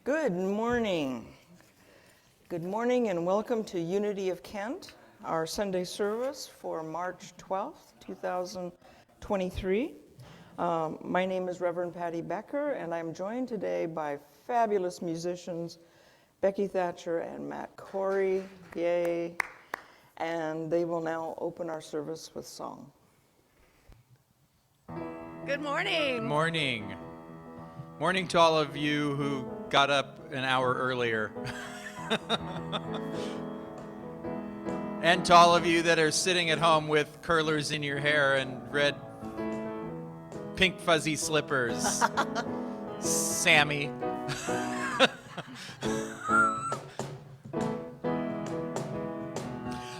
Good morning. Good morning and welcome to Unity of Kent, our Sunday service for March 12th, 2023. My name is Reverend Patty Becker, and I'm joined today by fabulous musicians, Becky Thatcher and Matt Corey. Yay. And they will now open our service with song. Good morning. Good morning. Morning to all of you who got up an hour earlier. And to all of you that are sitting at home with curlers in your hair and red, pink fuzzy slippers. Sammy.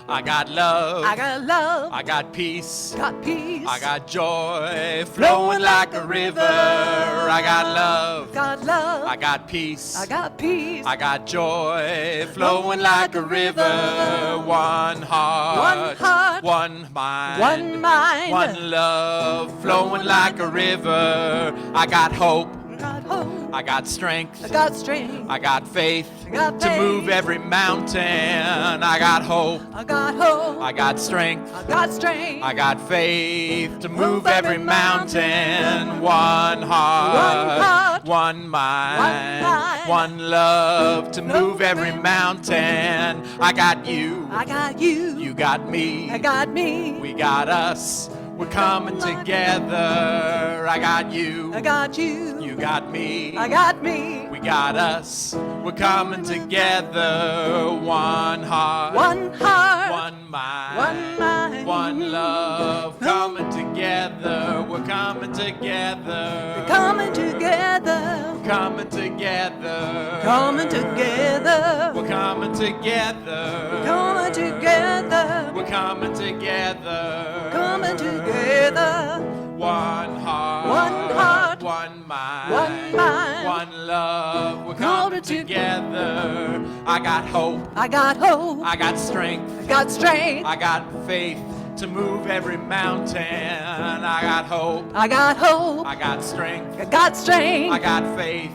I got love. I got love. I got peace. Got peace. I got joy flowing like a river. I got love. Got love. I got peace. I got peace. I got joy flowing like a river. One heart. One heart. One mind. One mind. One love flowing like a river. I got hope. I got hope. I got strength. I got strength. I got faith I got to faith. move every mountain. I got hope. I got hope. I got strength. I got strength. I got faith to move every mountain. One heart, one mind, one love to move every mountain. I got you. I got you. You got me. I got me. We got us. We're coming together. I got you. I got you. You got me. I got me. We got us. We're coming together. One heart. One heart. One mind. One mind. One love. Coming together. We're coming together. Coming together. Coming together. Coming together. We're coming together. Coming together. We're coming together. Coming together. One heart. One heart. One mind. One mind. One love. We're Coming coming together. I got hope. I got hope. I got strength. I got strength. I got faith to move every mountain. I got hope. I got hope. I got strength. I got strength. I got faith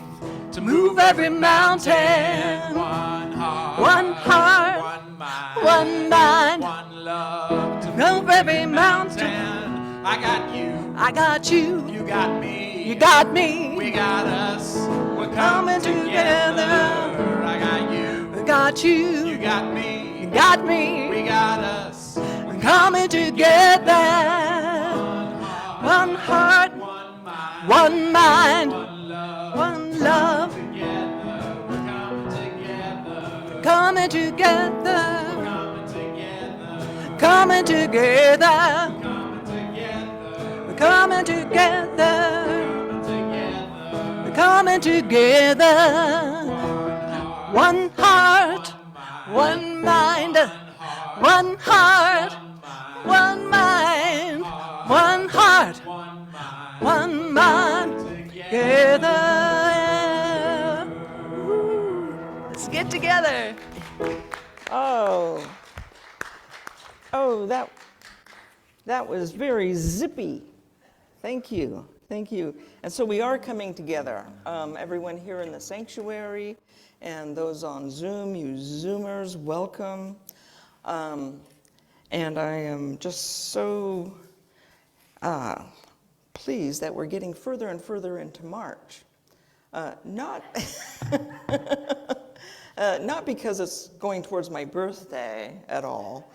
to Move every mountain. One heart. One heart. One mind. One mind. One love to Move every mountain. I got you. I got you. You got me. You got me. We got us. We're Coming coming together. I got you. I got you. You got me. You got me. We got us. We're Coming together. One heart. One mind. One mind. One love. One love. Together. We're coming together. Coming together. Coming together. Coming together. Coming together. Coming together. Coming together. One heart. One mind. One heart. One mind. One heart. One mind. Together. Woo. Let's get together. Oh, that was very zippy. Thank you. Thank you. And so we are coming together. Everyone here in the sanctuary and those on Zoom, you Zoomers, welcome. And I am just so pleased that we're getting further and further into March. Not because it's going towards my birthday at all,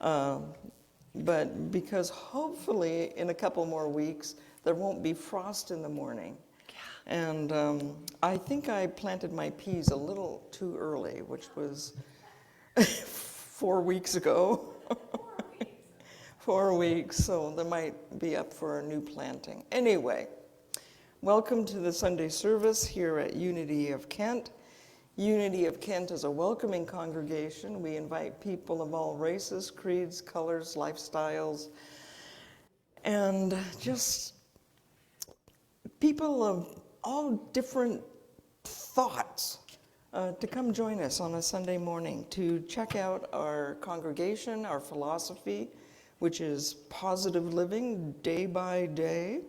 but because hopefully in a couple more weeks there won't be frost in the morning. Yeah. And I think I planted my peas a little too early, which was 4 weeks ago. 4 weeks, so they might be up for a new planting. Anyway, welcome to the Sunday service here at Unity of Kent. Unity of Kent is a welcoming congregation. We invite people of all races, creeds, colors, lifestyles, and just people of all different thoughts to come join us on a Sunday morning to check out our congregation, our philosophy, which is positive living day by day.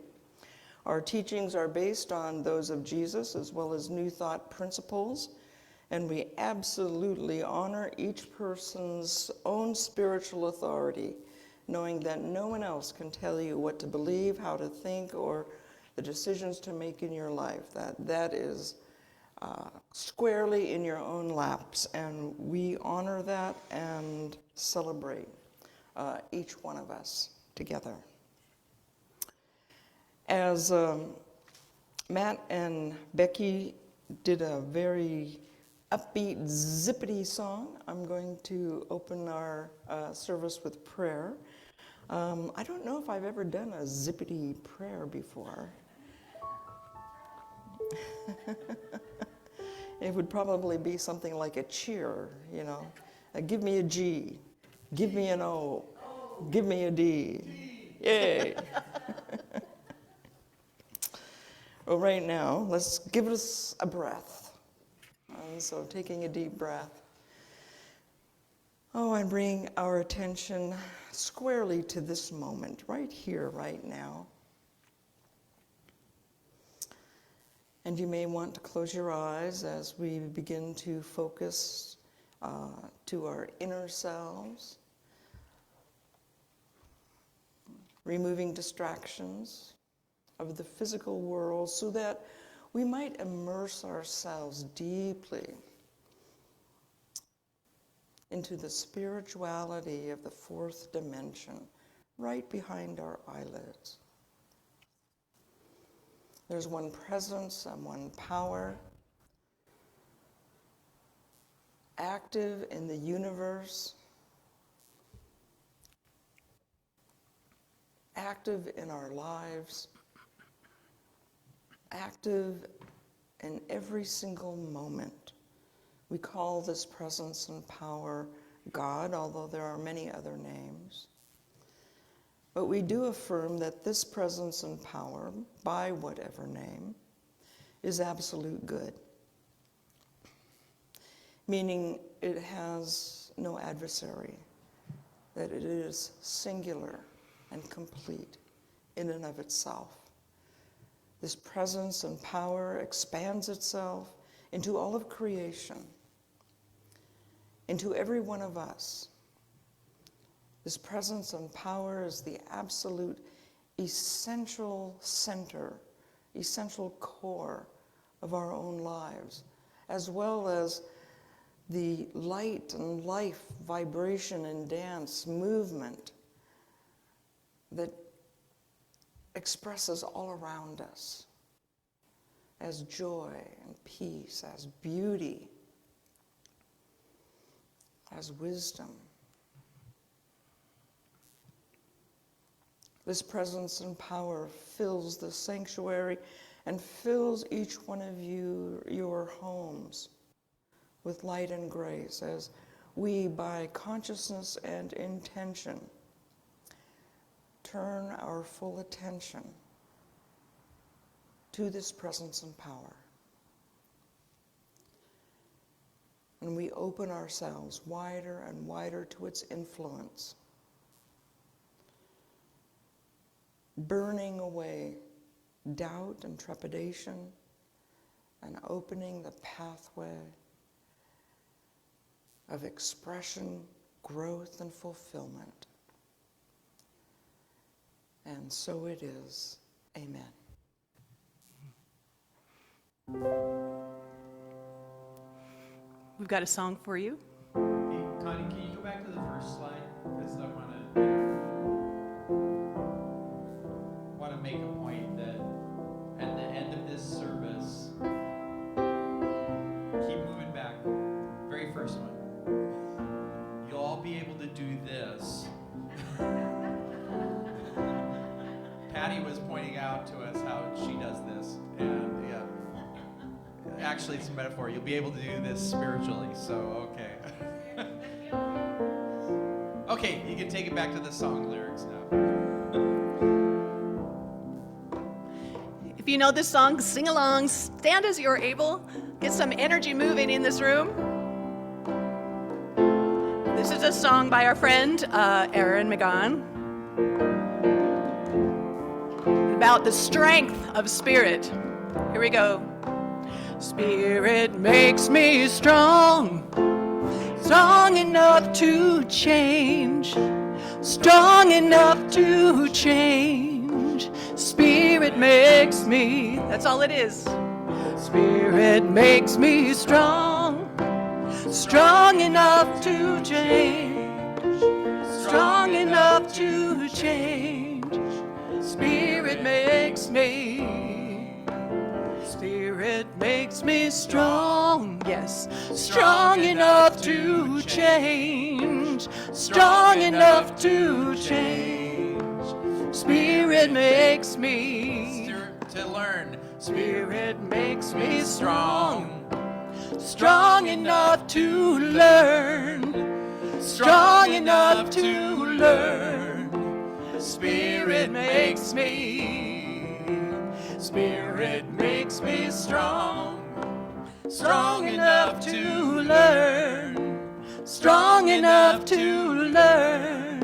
Our teachings are based on those of Jesus as well as New Thought principles, and we absolutely honor each person's own spiritual authority, knowing that no one else can tell you what to believe, how to think, or the decisions to make in your life. That is squarely in your own laps, and we honor that and celebrate each one of us together. As Matt and Becky did a very upbeat, zippity song, I'm going to open our service with prayer. I don't know if I've ever done a zippity prayer before. It would probably be something like a cheer, you know. Give me a G, give me an O, give me a D. Yay. Well, right now, let's give us a breath. And so taking a deep breath. Oh, and bring our attention squarely to this moment, right here, right now. And you may want to close your eyes as we begin to focus to our inner selves, removing distractions of the physical world so that we might immerse ourselves deeply into the spirituality of the fourth dimension, right behind our eyelids. There's one presence and one power, active in the universe, active in our lives, active in every single moment. We call this presence and power God, although there are many other names. But we do affirm that this presence and power, by whatever name, is absolute good, meaning it has no adversary, that it is singular and complete in and of itself. This presence and power expands itself into all of creation, into every one of us. This presence and power is the absolute essential center, essential core of our own lives, as well as the light and life, vibration and dance, movement that expresses all around us as joy and peace, as beauty, as wisdom. This presence and power fills the sanctuary and fills each one of you, your homes, with light and grace as we, by consciousness and intention, turn our full attention to this presence and power. And we open ourselves wider and wider to its influence, burning away doubt and trepidation and opening the pathway of expression, growth, and fulfillment. And so it is. Amen. We've got a song for you. Hey, Connie, can you go back to the first slide? Because I want to make a point that at the end of this service, keep moving back. Very first one. You'll all be able to do this. Patty was pointing out to us how she does this, and yeah. Actually, it's a metaphor. You'll be able to do this spiritually, so okay. Okay, you can take it back to the song lyrics now. If you know this song, sing along, stand as you're able, get some energy moving in this room. This is a song by our friend, Aaron McGon. about the strength of spirit. Here we go. Spirit makes me strong, strong enough to change, strong enough to change. Spirit makes me, that's all it is. Spirit makes me strong, strong enough to change, strong enough to change. Spirit makes me, Spirit makes me strong, yes, strong enough to change, strong enough to change. Spirit makes me To learn. Spirit makes me strong, strong enough to learn, strong enough to learn. Spirit makes me, Spirit makes me strong, strong enough to learn, strong enough to learn.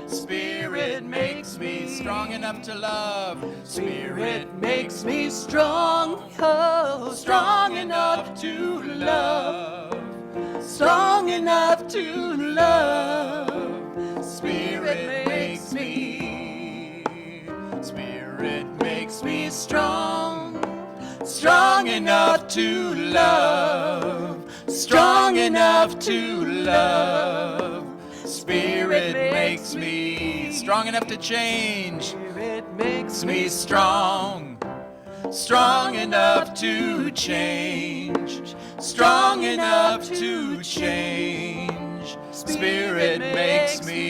Spirit makes me Strong enough to love. Spirit makes me strong, oh, strong enough to love, strong enough to love. Spirit makes me, Spirit makes me strong, strong enough to love, strong enough to love. Spirit makes me Strong enough to change. Spirit makes Me strong. Strong enough to change. Strong enough to change. Spirit makes me.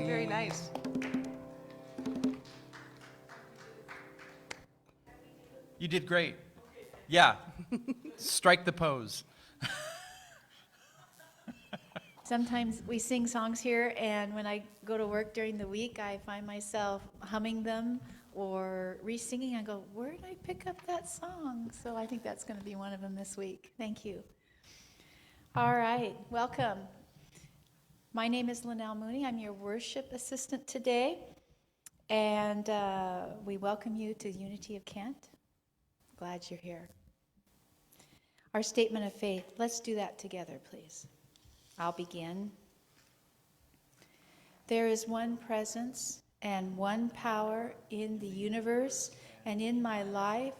Very nice. You did great. Yeah. Strike the pose. Sometimes we sing songs here, and when I go to work during the week, I find myself humming them or re-singing. I go, where did I pick up that song? So I think that's going to be one of them this week. Thank you. All right, welcome. My name is Linnell Mooney. I'm your worship assistant today, and we welcome you to Unity of Kent. Glad you're here. Our statement of faith, let's do that together, please. I'll begin. There is one presence and one power in the universe and in my life,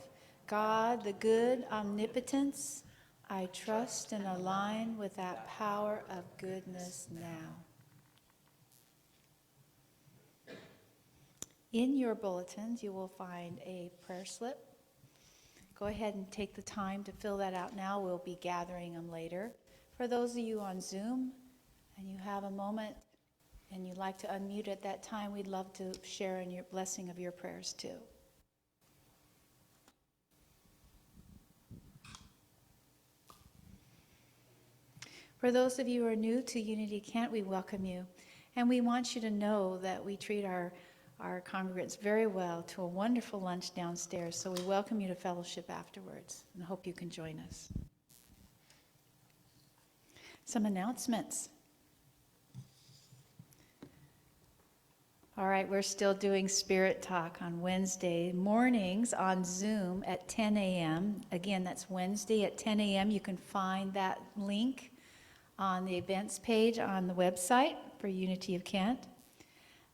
God, the good omnipotence. I trust and align with that power of goodness now. In your bulletins, you will find a prayer slip. Go ahead and take the time to fill that out now. We'll be gathering them later. For those of you on Zoom and you have a moment and you'd like to unmute at that time, we'd love to share in your blessing of your prayers too. For those of you who are new to Unity Kent, we welcome you. And we want you to know that we treat our congregants very well to a wonderful lunch downstairs. So we welcome you to fellowship afterwards and hope you can join us. Some announcements. All right, we're still doing Spirit Talk on Wednesday mornings on Zoom at 10 a.m. Again, that's Wednesday at 10 a.m. You can find that link on the events page on the website for Unity of Kent.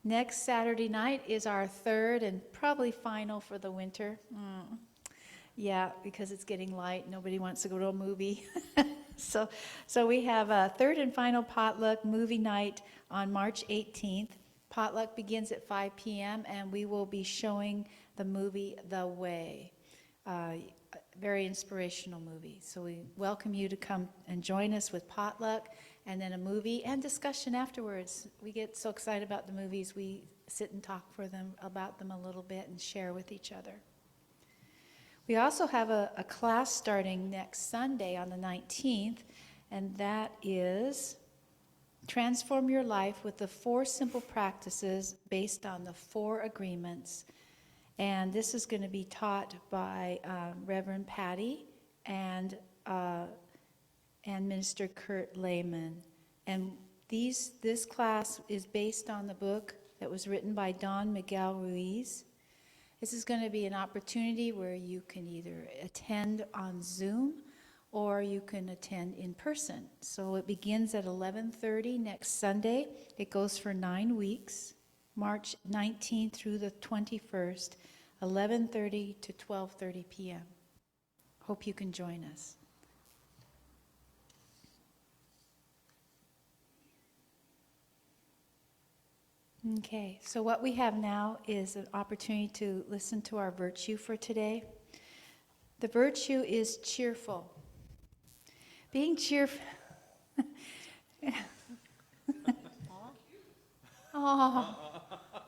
Next Saturday night is our third and probably final for the winter. Yeah, because it's getting light. Nobody wants to go to a movie. So we have a third and final potluck movie night on March 18th. Potluck begins at 5 p.m. and we will be showing the movie The Way. Very inspirational movie. So we welcome you to come and join us with potluck and then a movie and discussion afterwards. We get so excited about the movies, we sit and talk about them a little bit and share with each other. We also have a class starting next Sunday on the 19th, and that is Transform Your Life with the 4 Simple Practices based on the 4 Agreements. And this is going to be taught by Reverend Patty and Minister Kurt Lehman. And This class is based on the book that was written by Don Miguel Ruiz. This is going to be an opportunity where you can either attend on Zoom or you can attend in person. So it begins at 11:30 next Sunday. It goes for 9 weeks, March 19th through the 21st, 11:30 to 12:30 p.m. Hope you can join us. Okay, so what we have now is an opportunity to listen to our virtue for today. The virtue is cheerful. Being cheerful. Oh,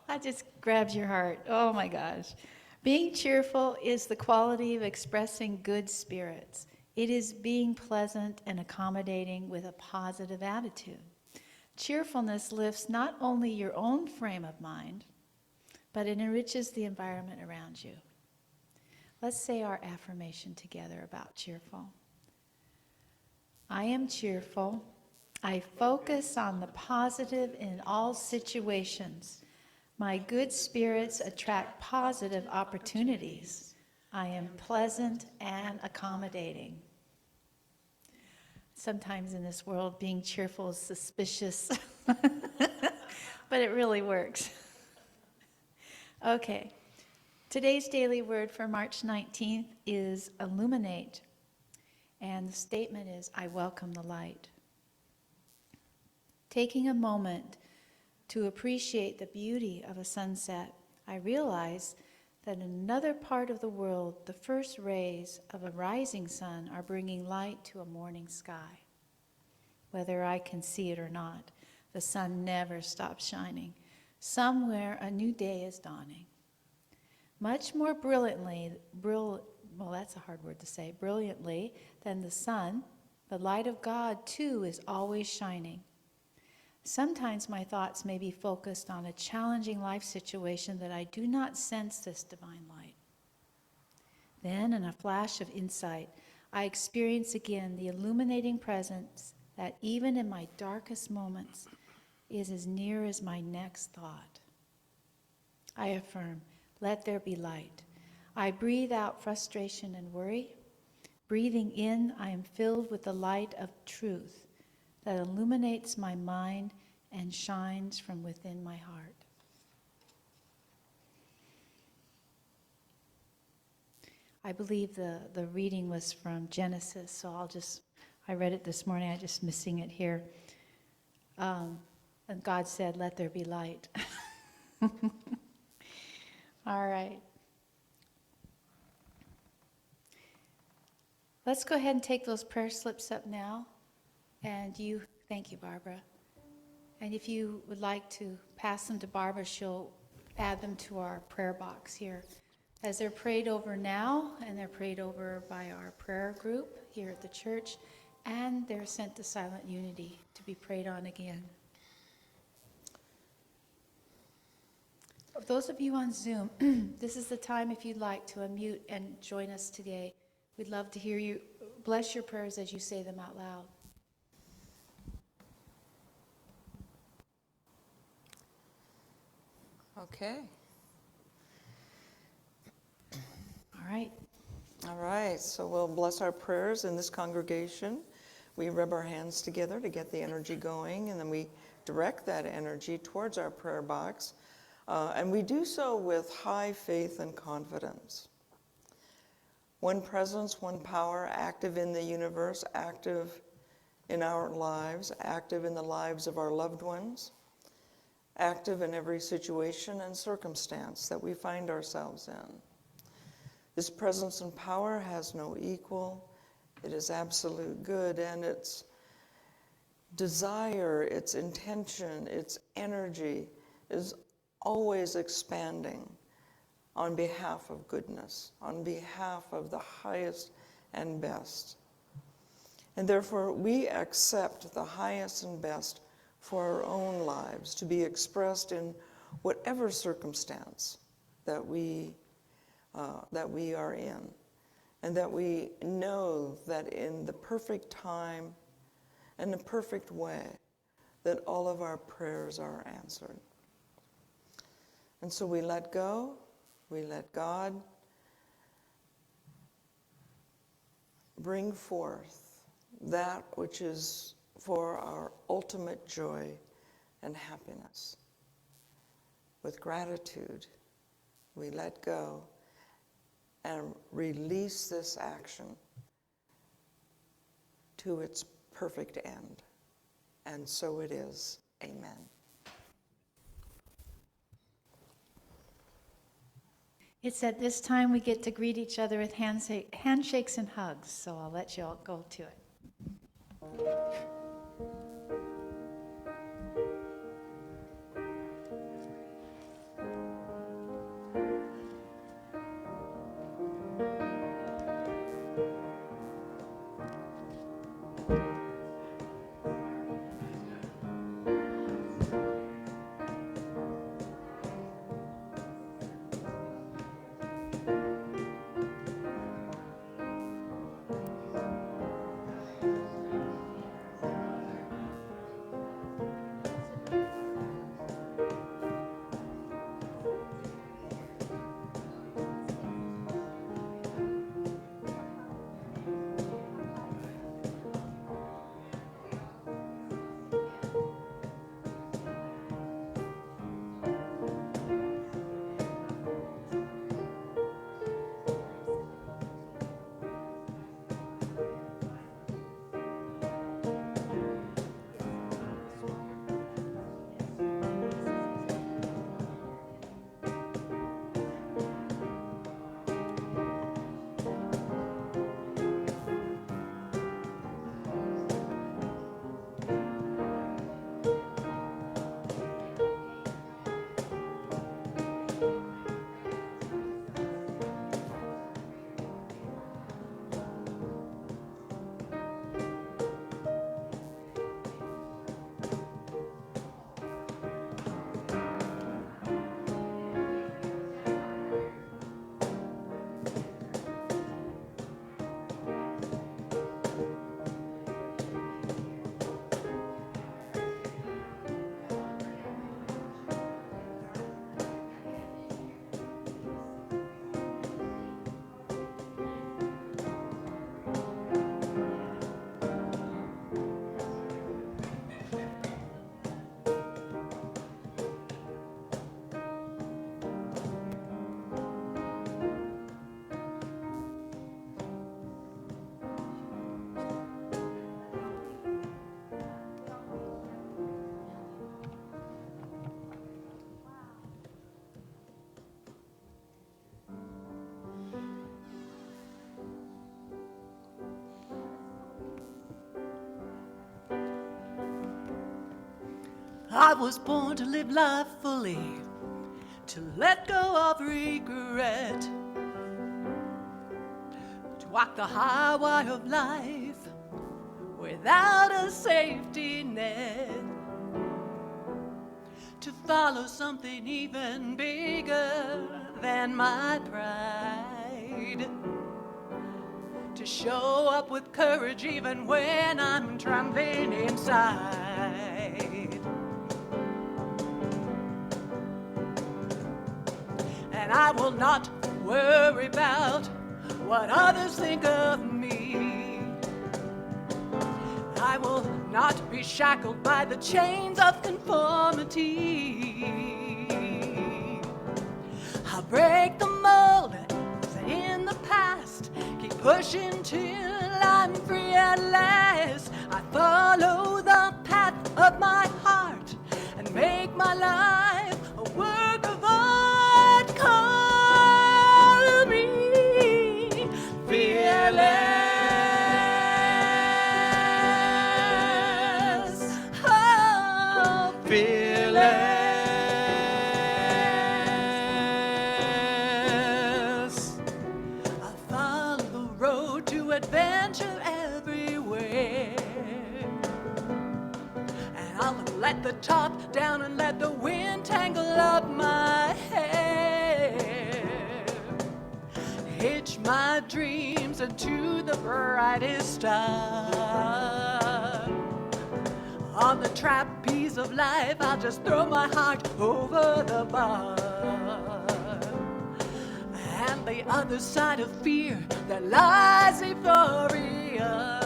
I just grabbed your heart. Oh my gosh. Being cheerful is the quality of expressing good spirits. It is being pleasant and accommodating with a positive attitude. Cheerfulness lifts not only your own frame of mind, but it enriches the environment around you. Let's say our affirmation together about cheerful. I am cheerful. I focus on the positive in all situations. My good spirits attract positive opportunities. I am pleasant and accommodating. Sometimes in this world, being cheerful is suspicious, but it really works. Okay, today's daily word for March 19th is illuminate, and the statement is, I welcome the light. Taking a moment to appreciate the beauty of a sunset, I realize that in another part of the world, the first rays of a rising sun are bringing light to a morning sky. Whether I can see it or not, the sun never stops shining. Somewhere a new day is dawning. Much more brilliantly than the sun, the light of God too is always shining. Sometimes my thoughts may be focused on a challenging life situation that I do not sense this divine light. Then, in a flash of insight, I experience again the illuminating presence that even in my darkest moments is as near as my next thought. I affirm, let there be light. I breathe out frustration and worry. Breathing in, I am filled with the light of truth that illuminates my mind and shines from within my heart. I believe the reading was from Genesis, so I read it this morning, I'm just missing it here. And God said, let there be light. All right. Let's go ahead and take those prayer slips up now. And thank you, Barbara. And if you would like to pass them to Barbara, she'll add them to our prayer box here. As they're prayed over now, and they're prayed over by our prayer group here at the church, and they're sent to Silent Unity to be prayed on again. Those of you on Zoom, this is the time if you'd like to unmute and join us today. We'd love to hear you. Bless your prayers as you say them out loud. Okay. All right. All right, so we'll bless our prayers in this congregation. We rub our hands together to get the energy going, and then we direct that energy towards our prayer box. And we do so with high faith and confidence. One presence, one power, active in the universe, active in our lives, active in the lives of our loved ones, active in every situation and circumstance that we find ourselves in. This presence and power has no equal. It is absolute good, and its desire, its intention, its energy is always expanding on behalf of goodness, on behalf of the highest and best. And therefore, we accept the highest and best for our own lives to be expressed in whatever circumstance that we are in, and that we know that in the perfect time and the perfect way, that all of our prayers are answered. And so we let go, we let God bring forth that which is for our ultimate joy and happiness. With gratitude, we let go and release this action to its perfect end. And so it is. Amen. It's at this time we get to greet each other with handshakes and hugs, so I'll let you all go to it. I was born to live life fully, to let go of regret, to walk the highway of life without a safety net, to follow something even bigger than my pride, to show up with courage even when I'm trembling inside. And I will not worry about what others think of me. I will not be shackled by the chains of conformity. I'll break the mold in the past, keep pushing till I'm free at last. I follow the path of my heart and make my life a work of art. Call me fearless, oh, fearless. I follow the road to adventure everywhere, and I'll let the top down and let the wind tangle up my hair. Hitch my dreams into the brightest star. On the trapeze of life, I'll just throw my heart over the bar. And the other side of fear, there lies euphoria.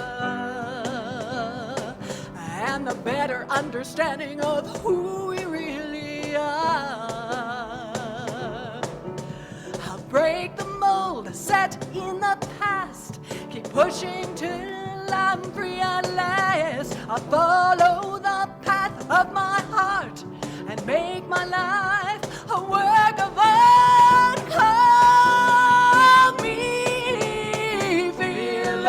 And the better understanding of who we really are. I'll break the mold set in the past, keep pushing till I'm free at last. I'll follow the path of my heart and make my life a work of art. Call me fearless.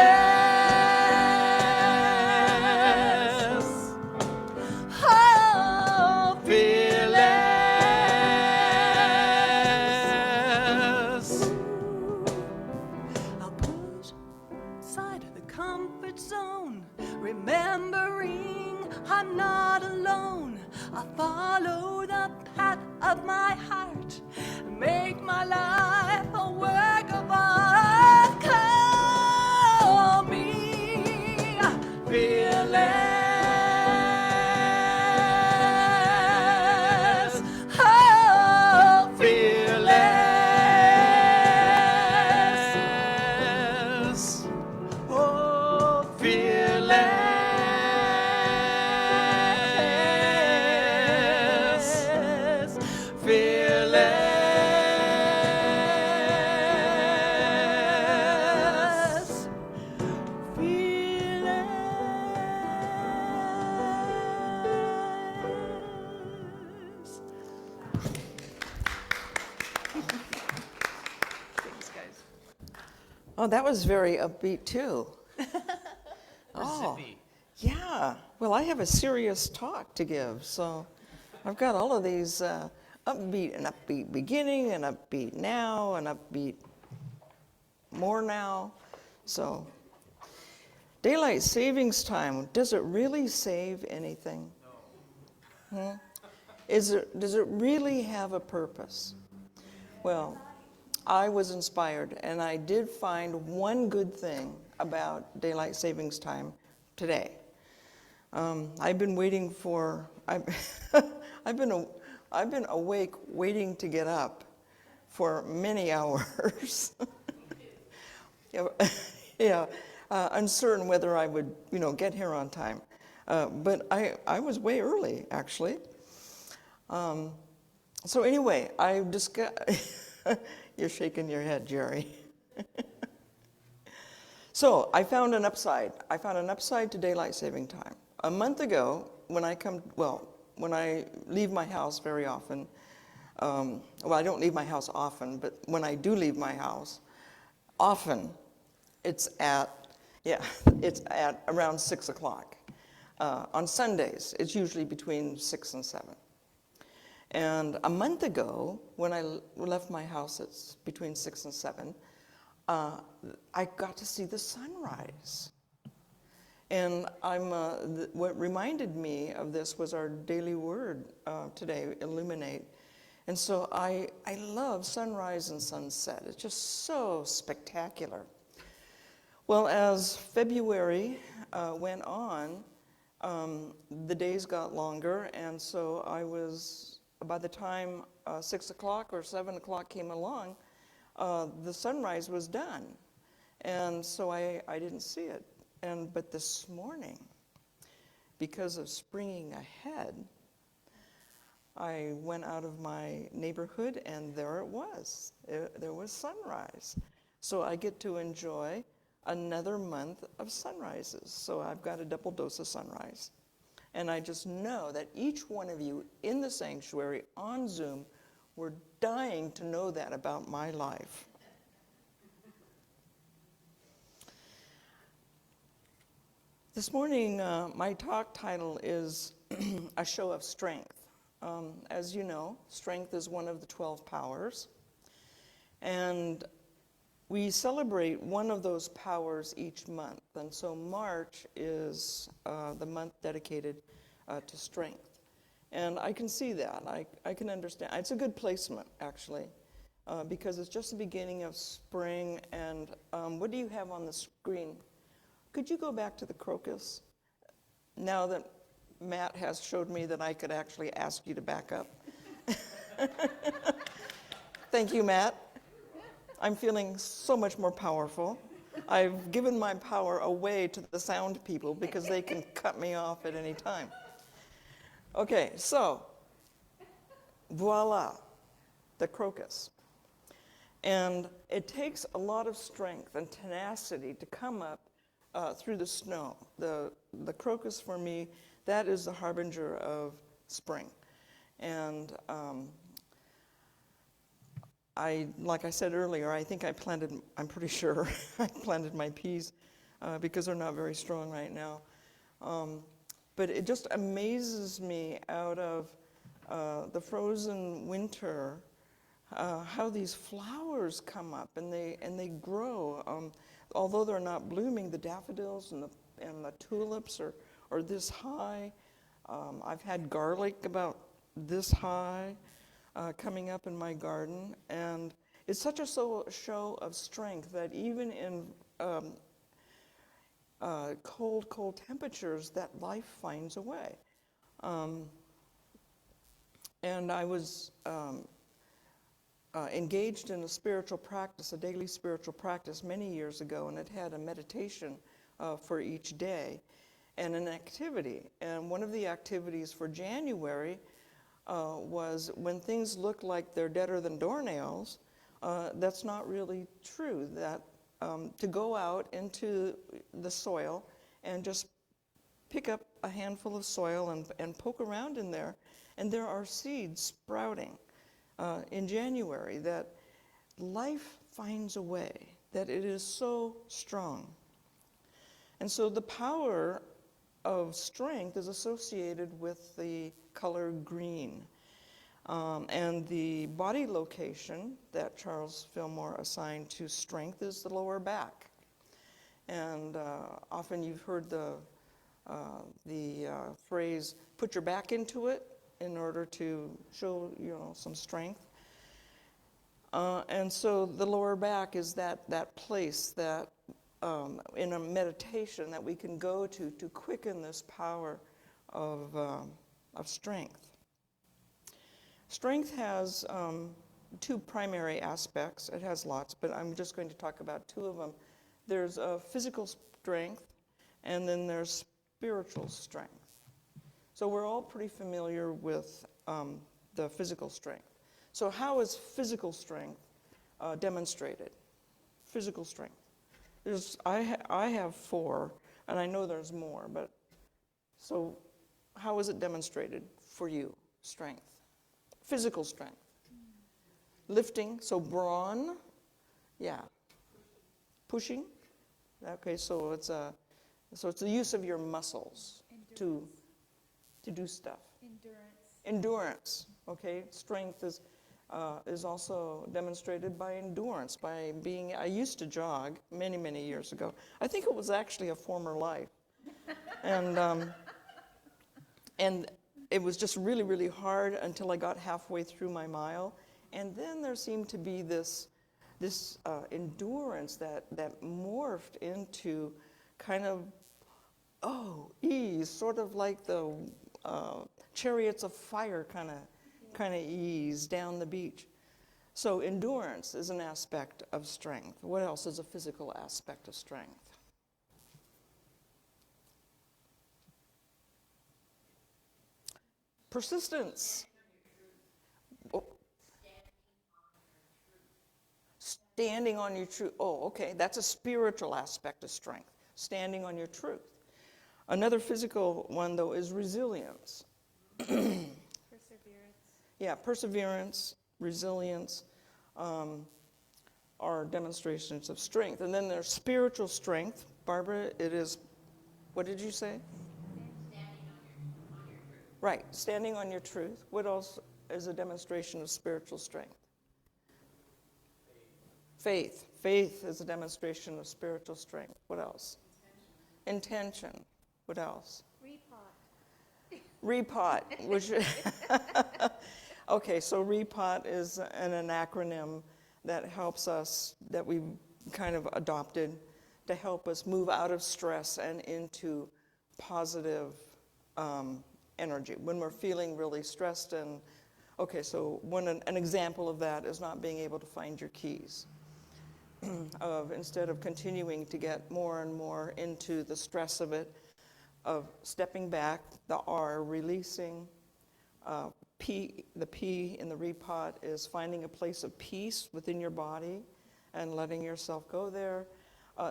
Oh, fearless. I'll push outside of the comfort zone, remembering I'm not alone. I'll follow the path of my heart, make my life a work of art. Call me fearless. Oh, fearless. Oh, fearless. Fearless. Fearless. Thanks, guys. Oh, that was very upbeat too. Oh, yeah. Well, I have a serious talk to give, so I've got all of these upbeat and upbeat beginning and upbeat now and upbeat more now. So, daylight savings time, does it really save anything? No. Does it really have a purpose? Well, I was inspired, and I did find one good thing about daylight savings time today. I've been waiting for. I've been awake waiting to get up for many hours. Yeah, uncertain whether I would, get here on time. But I was way early, actually. So anyway, I just got. You're shaking your head, Jerry. So I found an upside. I found an upside to daylight saving time. A month ago, when I leave my house very often, well, I don't leave my house often, but when I do leave my house, often it's at around 6 o'clock. On Sundays, it's usually between 6 and 7. And a month ago, when I left my house, it's between 6 and 7, I got to see the sunrise. And what reminded me of this was our daily word today, illuminate. And so I love sunrise and sunset. It's just so spectacular. Well, as February went on, the days got longer, and so by the time 6 o'clock or 7 o'clock came along, the sunrise was done. And so I didn't see it. But this morning, because of springing ahead, I went out of my neighborhood, and there it was. There was sunrise. So I get to enjoy another month of sunrises. So I've got a double dose of sunrise. And I just know that each one of you in the sanctuary on Zoom were dying to know that about my life. This morning, my talk title is A Show of Strength. As you know, strength is one of the 12 powers. And we celebrate one of those powers each month. And so March is the month dedicated to strength. And I can see that. I can understand. It's a good placement, actually, because it's just the beginning of spring. And what do you have on the screen? Could you go back to the crocus? Now that Matt has showed me that I could actually ask you to back up. Thank you, Matt. I'm feeling so much more powerful. I've given my power away to the sound people because they can cut me off at any time. Okay, so voila, the crocus. And it takes a lot of strength and tenacity to come up through the snow. The crocus, for me, that is the harbinger of spring. And like I said earlier, I think I'm pretty sure I planted my peas because they're not very strong right now. But it just amazes me out of the frozen winter how these flowers come up and they grow. Although they're not blooming, the daffodils and the tulips are this high. I've had garlic about this high coming up in my garden, and it's such a show of strength that even in cold temperatures, that life finds a way. And I was engaged in a spiritual practice, a daily spiritual practice many years ago, and it had a meditation for each day and an activity. And one of the activities for January was when things look like they're deader than doornails, that's not really true. That to go out into the soil and just pick up a handful of soil and poke around in there, and there are seeds sprouting in January, that life finds a way, that it is so strong. And so the power of strength is associated with the color green. And the body location that Charles Fillmore assigned to strength is the lower back. And often you've heard the phrase, put your back into it in order to show, some strength. And so the lower back is that place that in a meditation that we can go to quicken this power of strength. Strength has two primary aspects. It has lots, but I'm just going to talk about two of them. There's physical strength, and then there's spiritual strength. So we're all pretty familiar with the physical strength. So how is physical strength demonstrated? Physical strength. I have 4, and I know there's more, but so how is it demonstrated for you, strength? Physical strength. Lifting, so brawn, yeah. Pushing, okay, so it's the use of your muscles to do stuff. Endurance, okay. Strength is also demonstrated by endurance, by being. I used to jog many years ago. I think it was actually a former life, and it was just really hard until I got halfway through my mile, and then there seemed to be this endurance that morphed into kind of ease, sort of like the chariots of fire kind of ease down the beach. So endurance is an aspect of strength. What else is a physical aspect of strength? Persistence. Standing on your truth. Oh, okay. That's a spiritual aspect of strength. Standing on your truth. Another physical one, though, is resilience. Perseverance. Yeah, perseverance, resilience are demonstrations of strength. And then there's spiritual strength. Barbara, it is, what did you say? Right, standing on your truth. What else is a demonstration of spiritual strength? Faith. Faith is a demonstration of spiritual strength. What else? Intention. What else? Repot. Which okay, so repot is an acronym that helps us, that we've kind of adopted to help us move out of stress and into positive energy, when we're feeling really stressed. And okay, so an example of that is not being able to find your keys. Instead of continuing to get more and more into the stress of it, of stepping back, the R, releasing. P, the P in the repot is finding a place of peace within your body and letting yourself go there.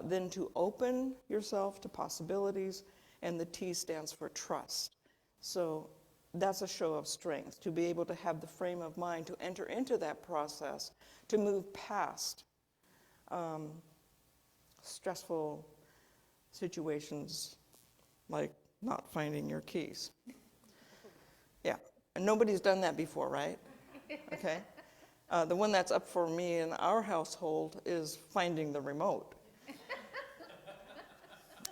Then to open yourself to possibilities, and the T stands for trust. So that's a show of strength, to be able to have the frame of mind to enter into that process, to move past stressful situations like not finding your keys. Yeah, and nobody's done that before, right? Okay. The one that's up for me in our household is finding the remote.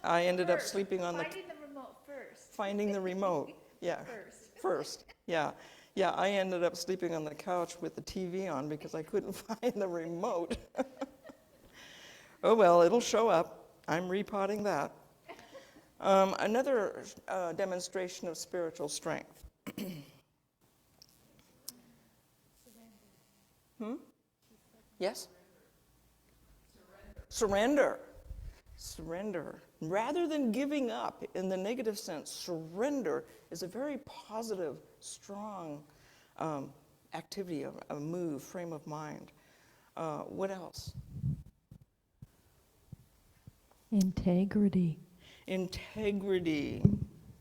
I ended up sleeping on Finding the remote first. finding the remote. Yeah. First. Yeah. Yeah, I ended up sleeping on the couch with the TV on because I couldn't find the remote. Oh well, it'll show up. I'm repotting that. Another demonstration of spiritual strength. Yes? Surrender. Surrender. Rather than giving up in the negative sense, surrender is a very positive, strong activity, a move, frame of mind. What else? Integrity. Integrity.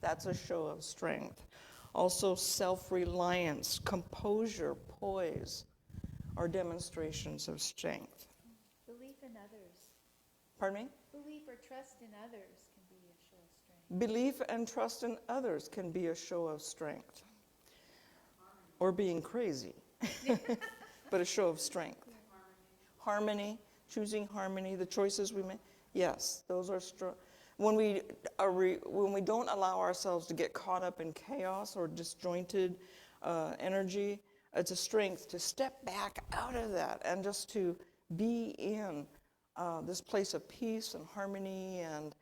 That's a show of strength. Also, self-reliance, composure, poise are demonstrations of strength. Belief in others. Pardon me? Belief or trust in others can be a show of strength. Belief and trust in others can be a show of strength. Or being crazy, but a show of strength. Harmony, choosing harmony, the choices we make. Yes, those are strong. When we don't allow ourselves to get caught up in chaos or disjointed energy, it's a strength to step back out of that and just to be in this place of peace and harmony, and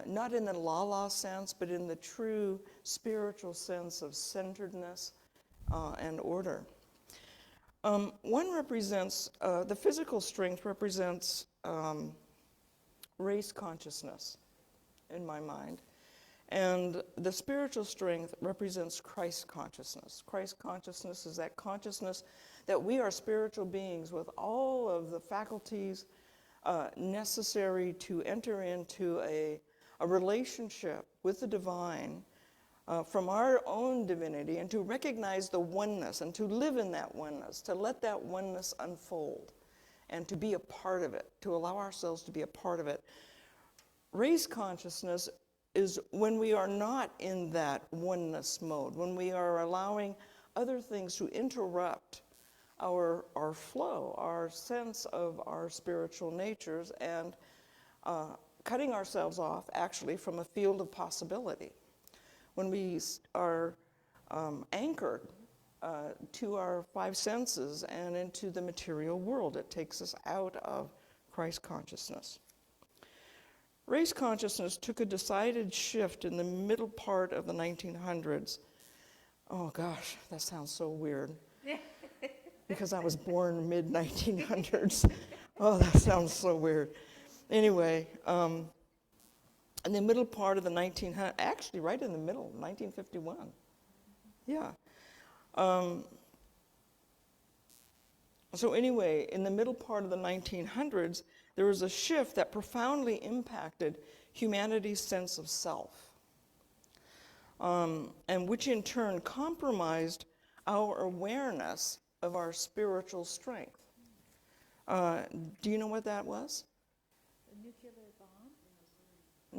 not in the la-la sense, but in the true spiritual sense of centeredness and order. One represents, the physical strength represents race consciousness in my mind. And the spiritual strength represents Christ consciousness. Christ consciousness is that consciousness that we are spiritual beings with all of the faculties necessary to enter into a relationship with the divine from our own divinity, and to recognize the oneness and to live in that oneness, to let that oneness unfold and to be a part of it, to allow ourselves to be a part of it. Race consciousness is when we are not in that oneness mode, when we are allowing other things to interrupt our flow, our sense of our spiritual natures, and cutting ourselves off actually from a field of possibility. When we are anchored to our five senses and into the material world, it takes us out of Christ consciousness. Race consciousness took a decided shift in the middle part of the 1900s. Oh gosh, that sounds so weird. Because I was born mid-1900s. Oh, that sounds so weird. Anyway, in the middle part of the 1900s, actually right in the middle, 1951. Yeah. So anyway, in the middle part of the 1900s, there was a shift that profoundly impacted humanity's sense of self, and which in turn compromised our awareness of our spiritual strength. Do you know what that was? A nuclear bomb?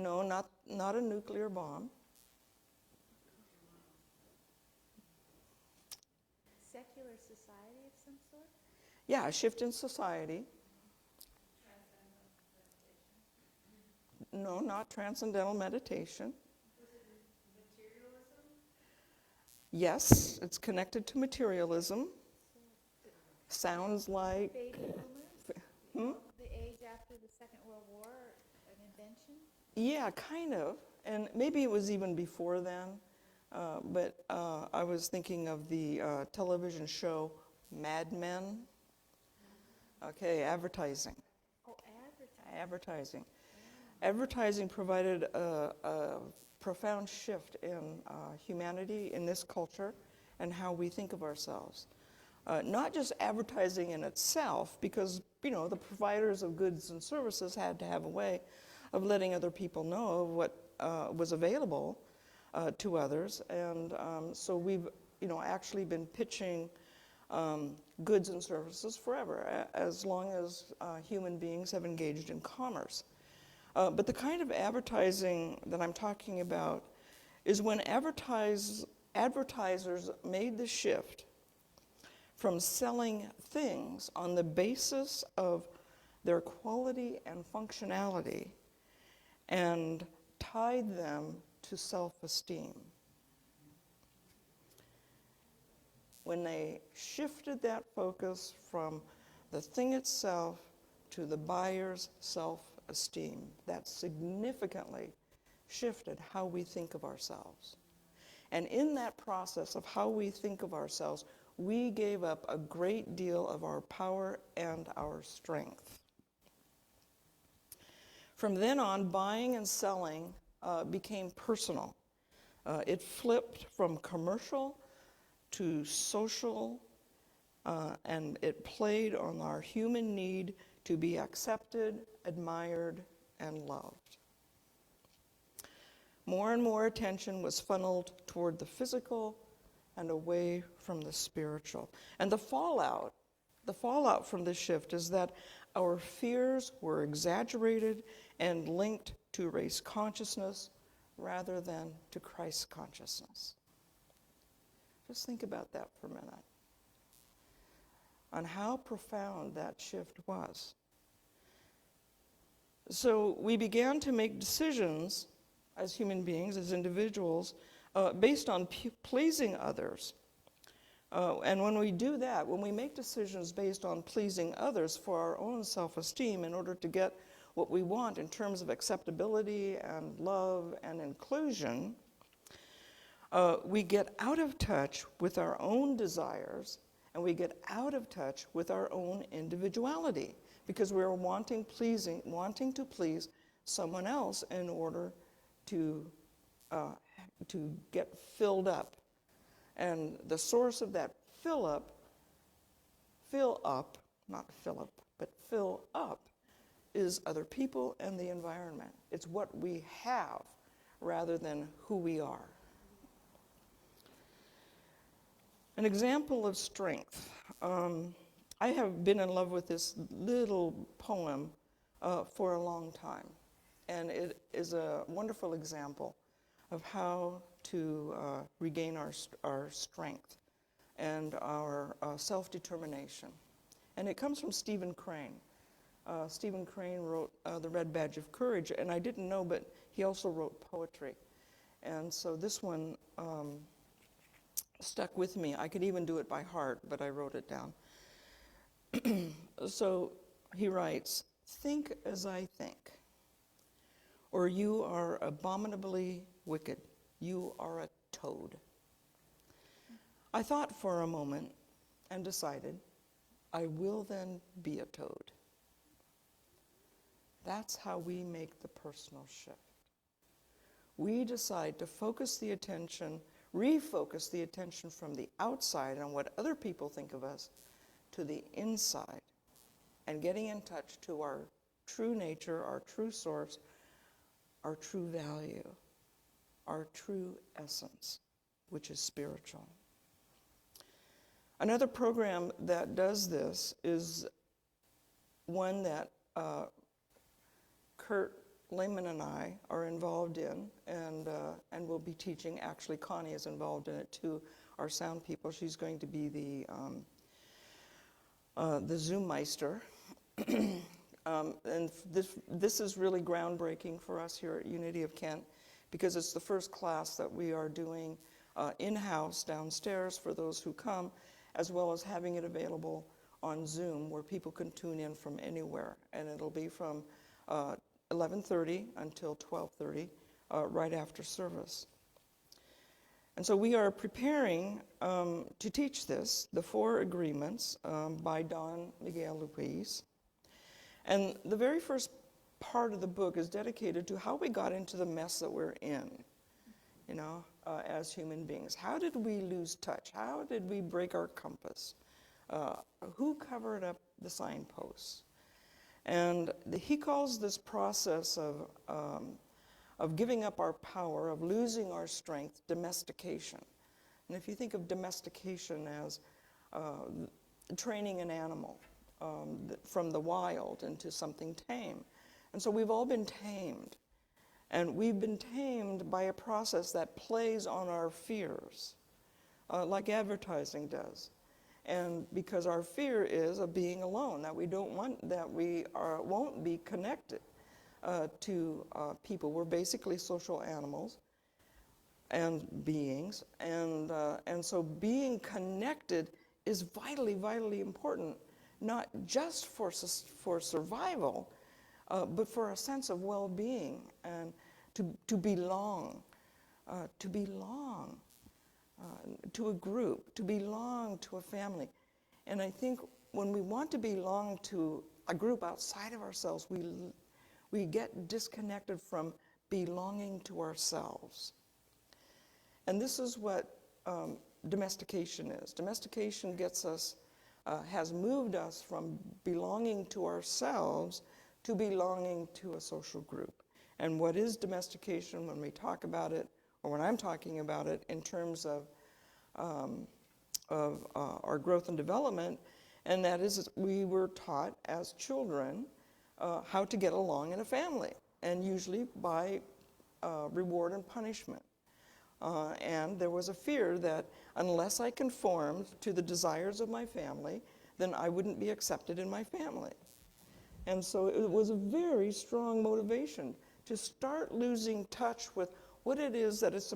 No, not a nuclear bomb. Secular society of some sort? Yeah, a shift in society. No, not transcendental meditation. Yes, it's connected to materialism. Sounds like... Baby boomers? The age after the Second World War, an invention? Yeah, kind of. And maybe it was even before then. but I was thinking of the television show Mad Men. Okay, advertising. Oh, Advertising. Advertising provided a profound shift in humanity in this culture and how we think of ourselves. Not just advertising in itself, because the providers of goods and services had to have a way of letting other people know of what was available to others, and so we've actually been pitching goods and services forever, as long as human beings have engaged in commerce. But the kind of advertising that I'm talking about is when advertisers made the shift from selling things on the basis of their quality and functionality and tied them to self-esteem. When they shifted that focus from the thing itself to the buyer's self-esteem, that significantly shifted how we think of ourselves. And in that process of how we think of ourselves, we gave up a great deal of our power and our strength. From then on, buying and selling became personal. It flipped from commercial to social, and it played on our human need to be accepted, admired, and loved. More and more attention was funneled toward the physical and away from the spiritual. And the fallout from this shift is that our fears were exaggerated and linked to race consciousness rather than to Christ consciousness. Just think about that for a minute, on how profound that shift was. So we began to make decisions as human beings, as individuals, based on pleasing others. And when we do that, when we make decisions based on pleasing others for our own self-esteem in order to get what we want in terms of acceptability and love and inclusion, we get out of touch with our own desires, and we get out of touch with our own individuality, because we're wanting to please someone else in order to get filled up. And the source of that fill up, is other people and the environment. It's what we have rather than who we are. An example of strength. I have been in love with this little poem for a long time, and it is a wonderful example of how to regain our strength and our self-determination. And it comes from Stephen Crane. Stephen Crane wrote The Red Badge of Courage, and I didn't know, but he also wrote poetry. And so this one stuck with me. I could even do it by heart, but I wrote it down. So he writes, "Think as I think, or you are abominably wicked. You are a toad." I thought for a moment and decided, I will then be a toad. That's how we make the personal shift. We decide to refocus the attention from the outside on what other people think of us to the inside, and getting in touch to our true nature, our true source, our true value, our true essence, which is spiritual. Another program that does this is one that Kurt Lehman and I are involved in, and we'll be teaching. Actually, Connie is involved in it too, our sound people. She's going to be the Zoom Meister. And this is really groundbreaking for us here at Unity of Kent, because it's the first class that we are doing in-house downstairs for those who come, as well as having it available on Zoom where people can tune in from anywhere. And it'll be from 11:30 until 12:30, right after service. And so we are preparing to teach this, the 4 agreements by Don Miguel Luis. And the very first part of the book is dedicated to how we got into the mess that we're in, as human beings. How did we lose touch? How did we break our compass? Who covered up the signposts? And he calls this process of giving up our power, of losing our strength, domestication. And if you think of domestication as training an animal from the wild into something tame. And so we've all been tamed. And we've been tamed by a process that plays on our fears, like advertising does. And because our fear is of being alone, that we don't want, that we won't be connected to people. We're basically social animals and beings, and so being connected is vitally, vitally important, not just for survival, but for a sense of well-being and to belong, to a group, to belong to a family. And I think when we want to belong to a group outside of ourselves, we get disconnected from belonging to ourselves. And this is what domestication is. Domestication gets us, has moved us from belonging to ourselves to belonging to a social group. And what is domestication when we talk about it, or when I'm talking about it in terms of our growth and development, and that is we were taught as children how to get along in a family, and usually by reward and punishment. And there was a fear that unless I conformed to the desires of my family, then I wouldn't be accepted in my family. And so it was a very strong motivation to start losing touch with what it is that is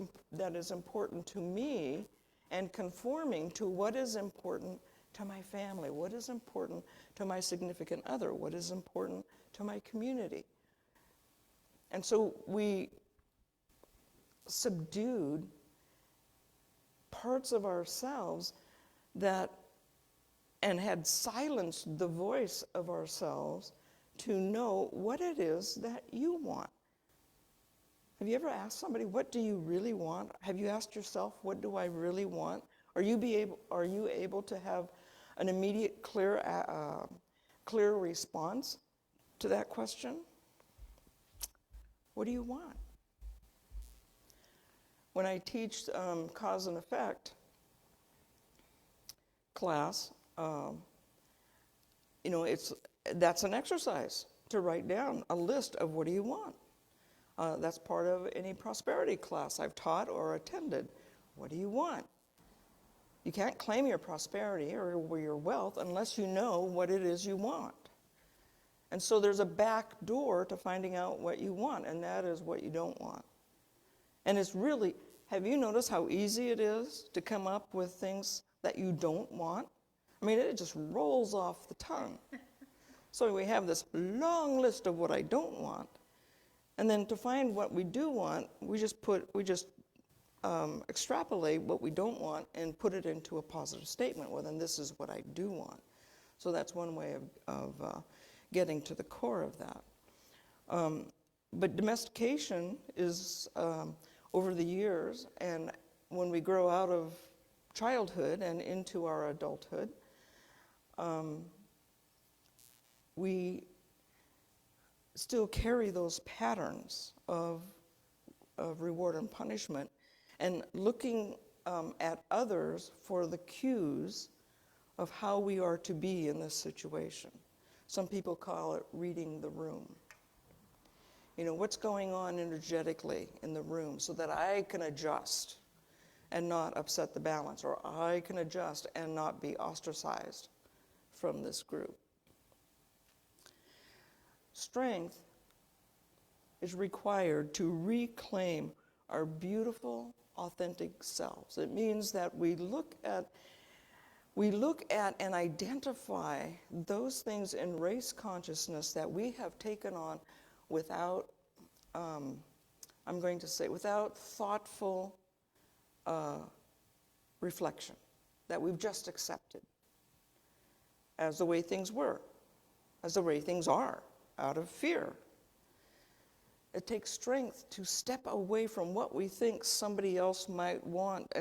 important to me and conforming to what is important to my family, what is important to my significant other, what is important to my community. And so we subdued parts of ourselves and had silenced the voice of ourselves to know what it is that you want. Have you ever asked somebody, what do you really want? Have you asked yourself, what do I really want? Are you able to have an immediate, clear response to that question? What do you want? When I teach cause and effect class, that's an exercise to write down a list of what do you want. That's part of any prosperity class I've taught or attended. What do you want? You can't claim your prosperity or your wealth unless you know what it is you want. And so there's a back door to finding out what you want, and that is what you don't want. And it's really, have you noticed how easy it is to come up with things that you don't want? I mean, it just rolls off the tongue. So we have this long list of what I don't want. And then to find what we do want, we just extrapolate what we don't want and put it into a positive statement. Well, then this is what I do want. So that's one way of getting to the core of that. But domestication is over the years, and when we grow out of childhood and into our adulthood, we still carry those patterns of reward and punishment, and looking at others for the cues of how we are to be in this situation. Some people call it reading the room. What's going on energetically in the room so that I can adjust and not upset the balance, or I can adjust and not be ostracized from this group. Strength is required to reclaim our beautiful, authentic selves. It means that we look at and identify those things in race consciousness that we have taken on without, without thoughtful reflection that we've just accepted as the way things were, as the way things are, out of fear. It takes strength to step away from what we think somebody else might want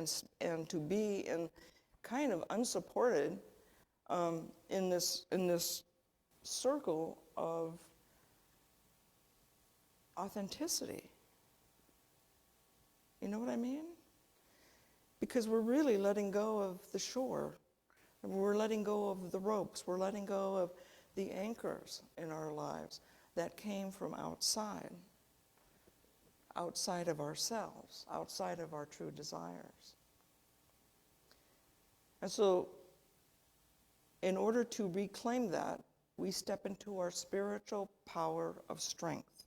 and to be in kind of unsupported in this circle of authenticity. You know what I mean? Because we're really letting go of the shore. We're letting go of the ropes. We're letting go of the anchors in our lives that came from outside of ourselves, outside of our true desires. And so, in order to reclaim that, we step into our spiritual power of strength.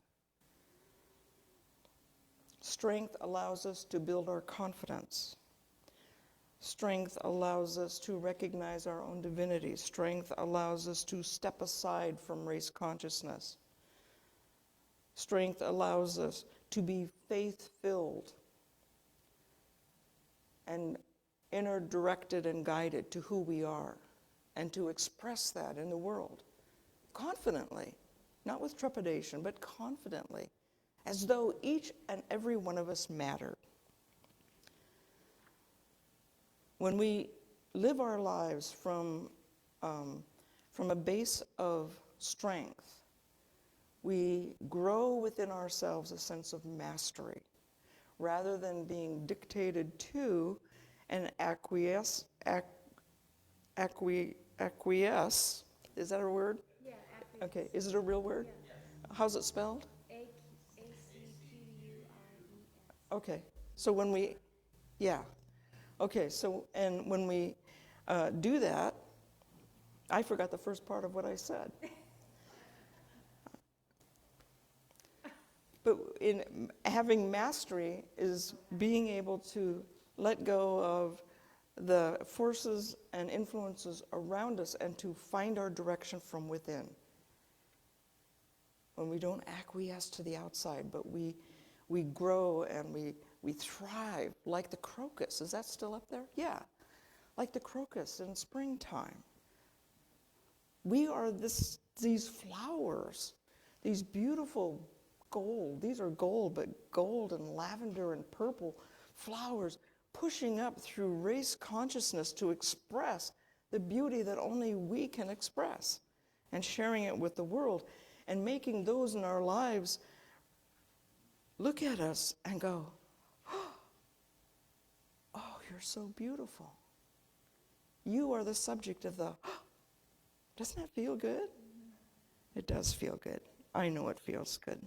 Strength allows us to build our confidence. Strength allows us to recognize our own divinity. Strength allows us to step aside from race consciousness. Strength allows us to be faith-filled and inner-directed and guided to who we are, and to express that in the world confidently, not with trepidation, but confidently, as though each and every one of us mattered. When we live our lives from a base of strength, we grow within ourselves a sense of mastery, rather than being dictated to and acquiesce. Is that a word? Yeah, Okay, is it a real word? Yeah. How's it spelled? ACQURES. Okay, so when we, yeah. Okay, so, and when we do that, I forgot the first part of what I said. But in having mastery is being able to let go of the forces and influences around us and to find our direction from within. When we don't acquiesce to the outside, but we grow and we thrive like the crocus. Is that still up there? Yeah, like the crocus in springtime. We are these flowers, these beautiful gold. These are gold, but gold and lavender and purple flowers pushing up through race consciousness to express the beauty that only we can express, and sharing it with the world, and making those in our lives look at us and go, oh, you're so beautiful. You are the subject of the, doesn't that feel good? It does feel good. I know it feels good.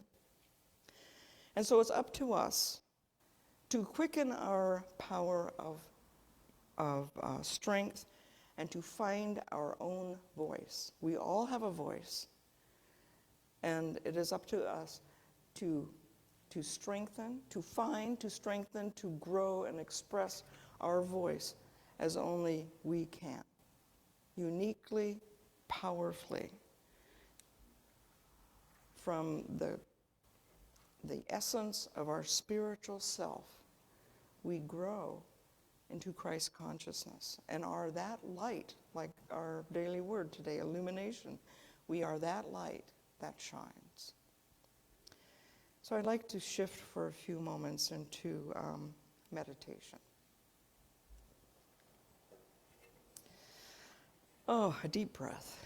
And so it's up to us to quicken our power of strength and to find our own voice. We all have a voice. And it is up to us to strengthen, to find, to strengthen, to grow and express our voice as only we can, uniquely, powerfully, from the essence of our spiritual self. We grow into Christ consciousness and are that light, like our daily word today, illumination. We are that light that shines. So I'd like to shift for a few moments into meditation. Oh, a deep breath.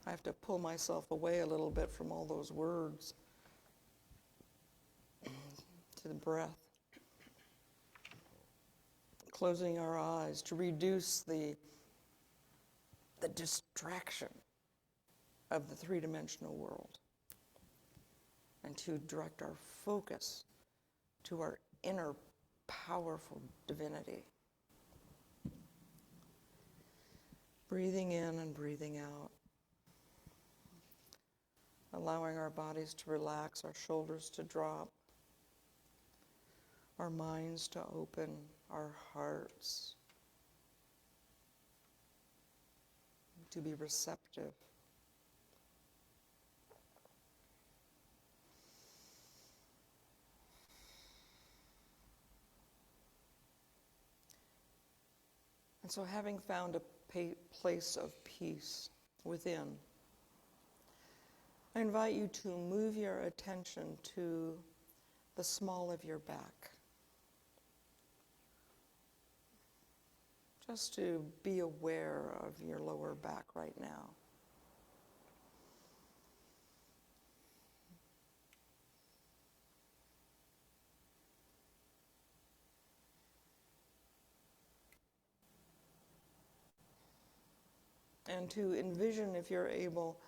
I have to pull myself away a little bit from all those words to the breath. Closing our eyes to reduce the distraction of the three-dimensional world, and to direct our focus to our inner powerful divinity. Breathing in and breathing out. Allowing our bodies to relax, our shoulders to drop, our minds to open, our hearts to be receptive. And so, having found a place of peace within, I invite you to move your attention to the small of your back. Just to be aware of your lower back right now. And to envision, if you're able,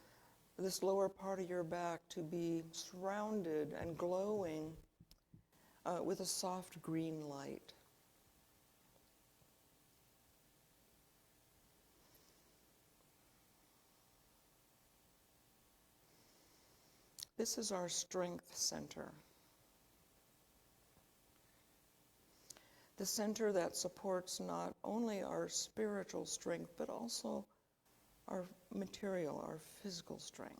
this lower part of your back to be surrounded and glowing with a soft green light. This is our strength center. The center that supports not only our spiritual strength, but also our material, our physical strength.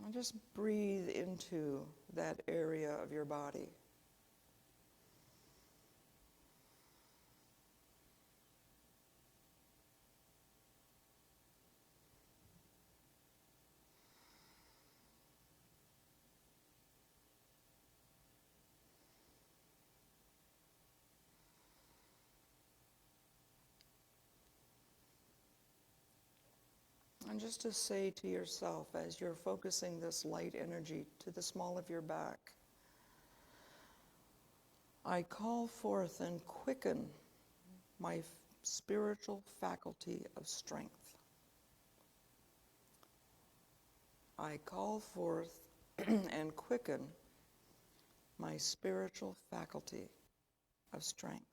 And just breathe into that area of your body. And just to say to yourself, as you're focusing this light energy to the small of your back, I call forth and quicken my spiritual faculty of strength. I call forth and quicken my spiritual faculty of strength.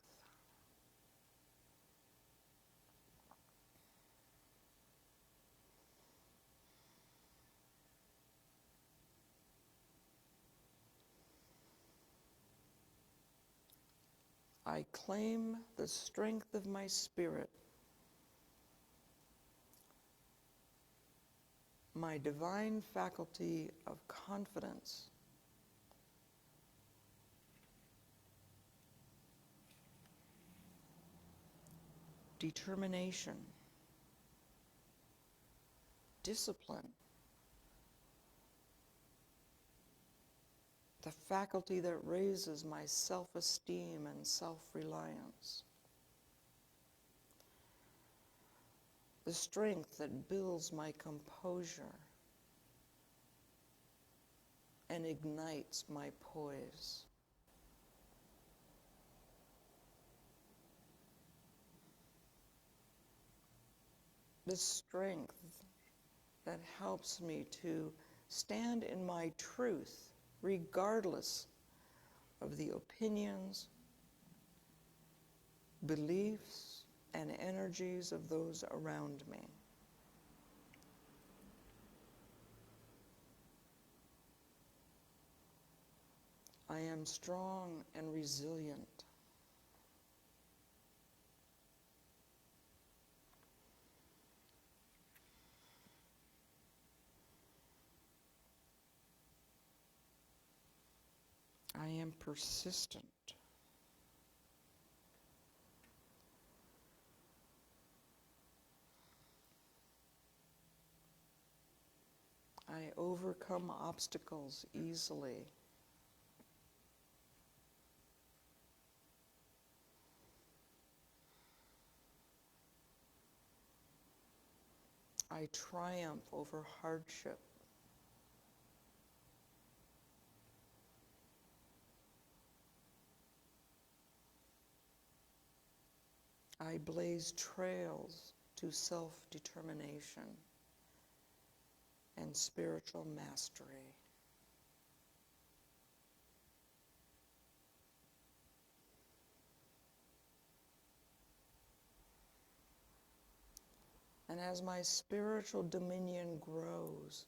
I claim the strength of my spirit, my divine faculty of confidence, determination, discipline, the faculty that raises my self-esteem and self-reliance, the strength that builds my composure and ignites my poise. The strength that helps me to stand in my truth regardless of the opinions, beliefs, and energies of those around me. I am strong and resilient. I am persistent. I overcome obstacles easily. I triumph over hardship. I blaze trails to self-determination and spiritual mastery. And as my spiritual dominion grows,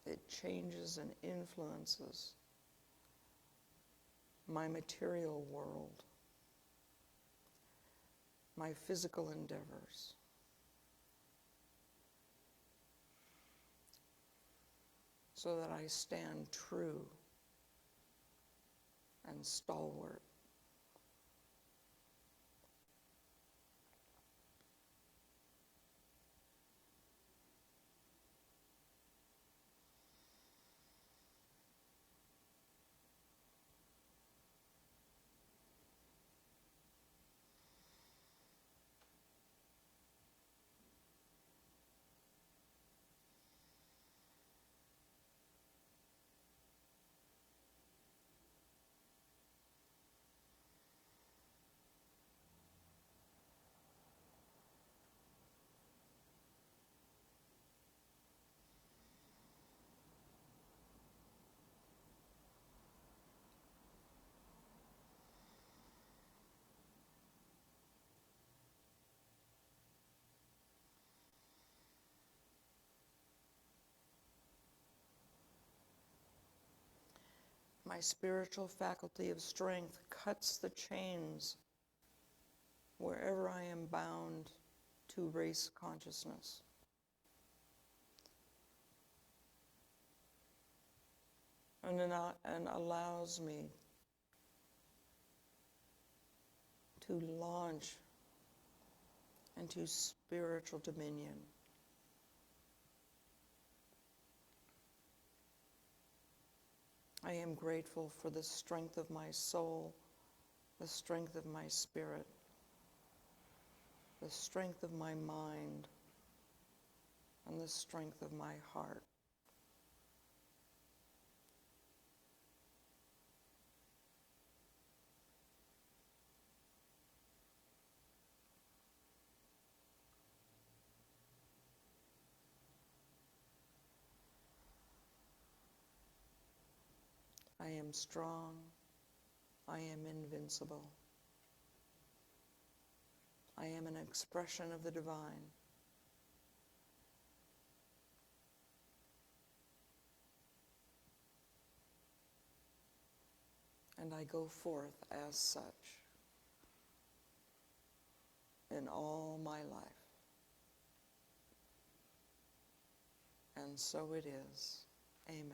it changes and influences my material world, my physical endeavors. So that I stand true and stalwart. My spiritual faculty of strength cuts the chains wherever I am bound to race consciousness. And allows me to launch into spiritual dominion. I am grateful for the strength of my soul, the strength of my spirit, the strength of my mind, and the strength of my heart. I am strong. I am invincible. I am an expression of the divine. And I go forth as such in all my life. And so it is. Amen.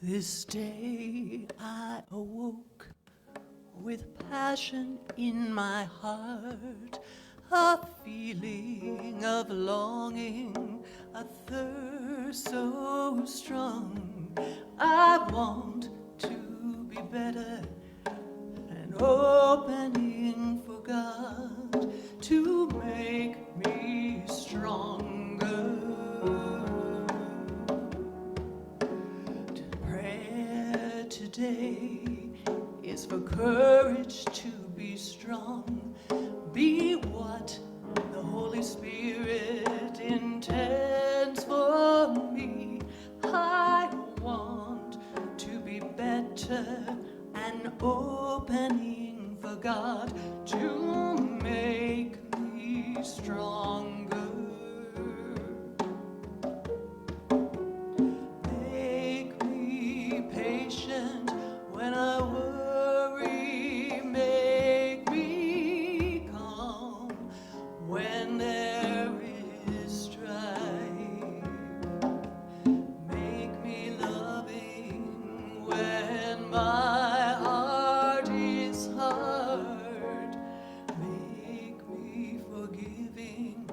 This day I awoke with passion in my heart, a feeling of longing, a thirst so strong. I want to be better, an opening for God to make me stronger. Prayer today is for courage to be strong, be what the Holy Spirit intends for me. I want to be better, an opening for God to make me stronger. Make me patient when I worry, make me calm when there is strife, make me loving when my heart is hard, make me forgiving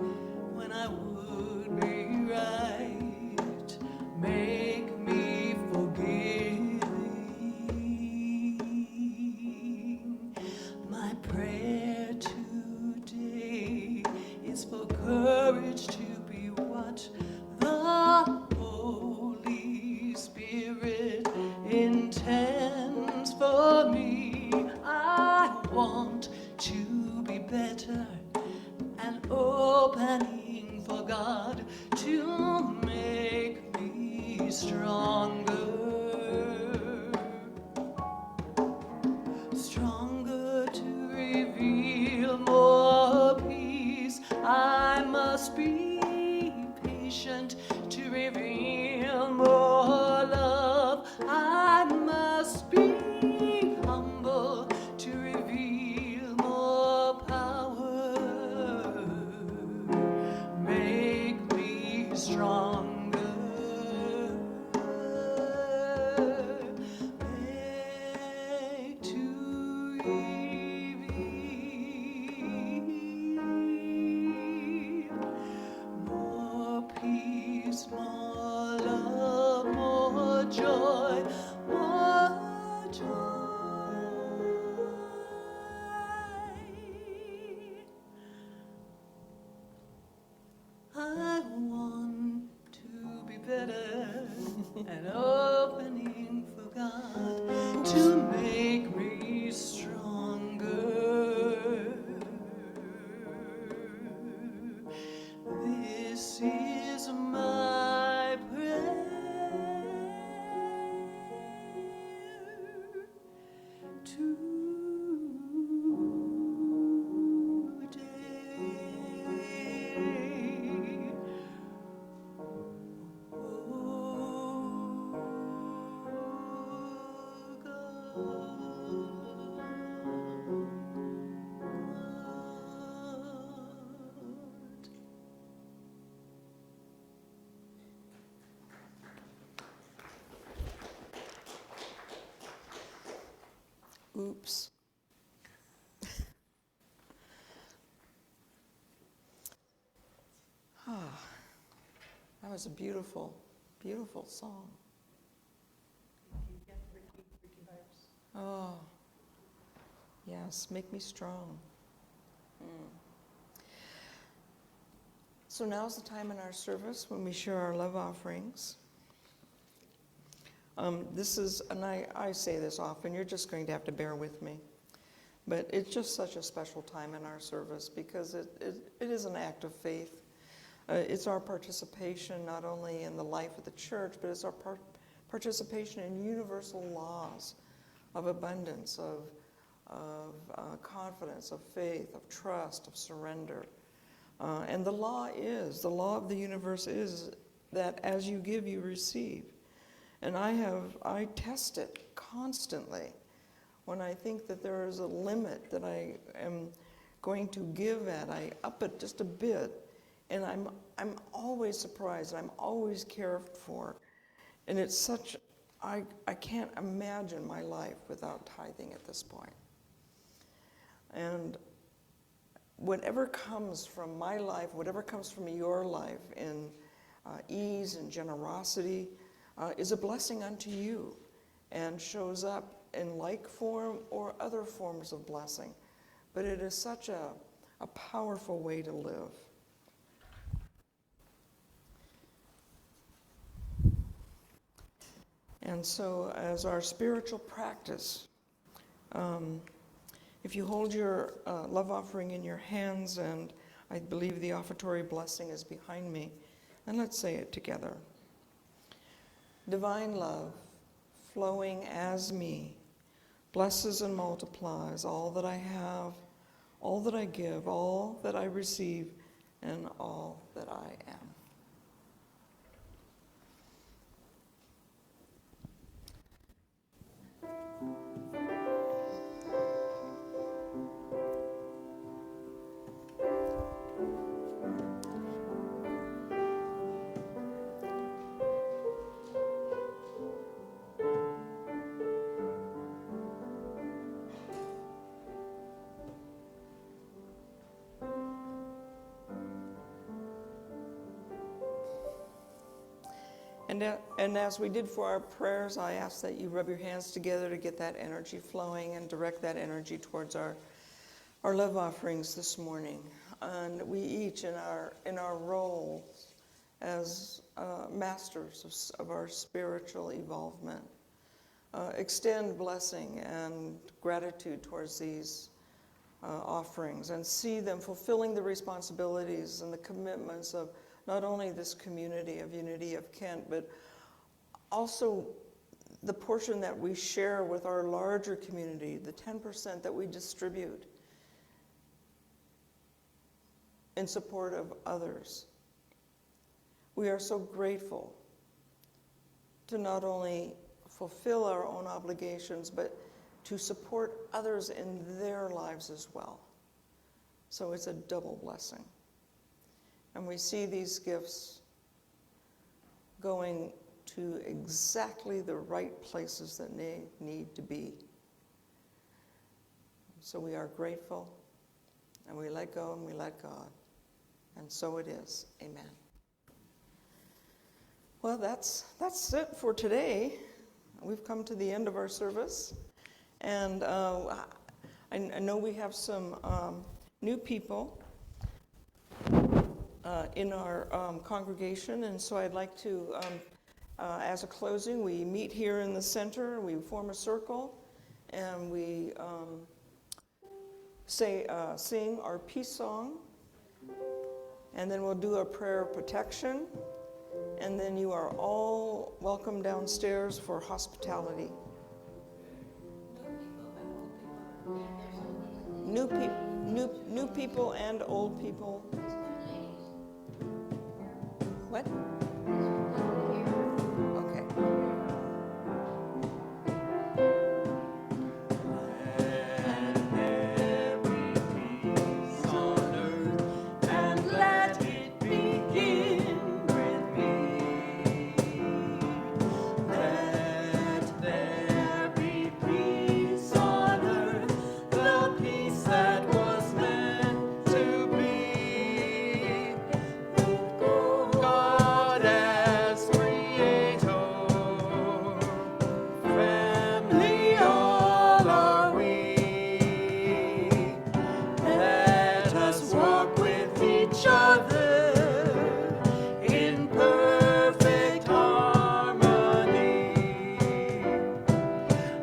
when I would be right, make me forgiving. My prayer today is for courage to be what the Holy Spirit intends for me. I want to be better, an opening for God to make me stronger. Stronger to reveal more peace. I must be patient to reveal more love. I must be humble to reveal more power. Make me stronger. Make to reveal more peace, more love, more joy, more joy. I want to be better, an opening for God to make me stronger. This is my prayer today. Oops. That was a beautiful, beautiful song. Oh, yes, make me strong. So now's the time in our service when we share our love offerings. This is, and I say this often, you're just going to have to bear with me. But it's just such a special time in our service because it is an act of faith. It's our participation not only in the life of the church, but it's our participation in universal laws of abundance, of confidence, of faith, of trust, of surrender. And the law of the universe is that as you give, you receive. And I test it constantly. When I think that there is a limit that I am going to give at, I up it just a bit, and I'm always surprised, I'm always cared for. And it's such, I can't imagine my life without tithing at this point. And whatever comes from my life, whatever comes from your life in ease and generosity, is a blessing unto you and shows up in like form or other forms of blessing. But it is such a powerful way to live. And so as our spiritual practice, if you hold your love offering in your hands, and I believe the offertory blessing is behind me, and let's say it together. Divine love, flowing as me, blesses and multiplies all that I have, all that I give, all that I receive, and all that I am. And as we did for our prayers, I ask that you rub your hands together to get that energy flowing and direct that energy towards our love offerings this morning. And we each, in our roles as masters of our spiritual evolvement, extend blessing and gratitude towards these offerings and see them fulfilling the responsibilities and the commitments of not only this community of Unity of Kent, but also the portion that we share with our larger community, the 10% that we distribute in support of others. We are so grateful to not only fulfill our own obligations, but to support others in their lives as well. So it's a double blessing. And we see these gifts going to exactly the right places that they need to be. So we are grateful, and we let go and we let God. And so it is. Amen. Well, that's it for today. We've come to the end of our service. And I know we have some new people in our congregation, and so I'd like to, as a closing, we meet here in the center, we form a circle, and we sing our peace song, and then we'll do a prayer of protection, and then you are all welcome downstairs for hospitality. New people and old people. What? Okay. Let there be peace on earth, and let it begin with me. Let there be peace on earth, the peace that was meant to be. God as creator, family all are we. Let us walk with each other in perfect harmony.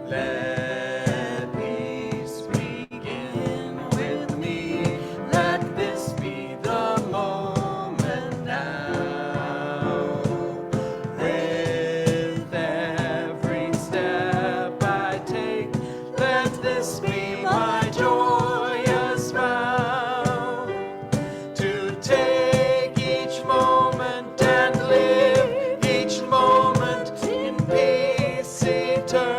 Let peace begin with me. Let this be the moment now. With every step I take, let this be my joyous vow. To take each moment and live each moment in peace eternally.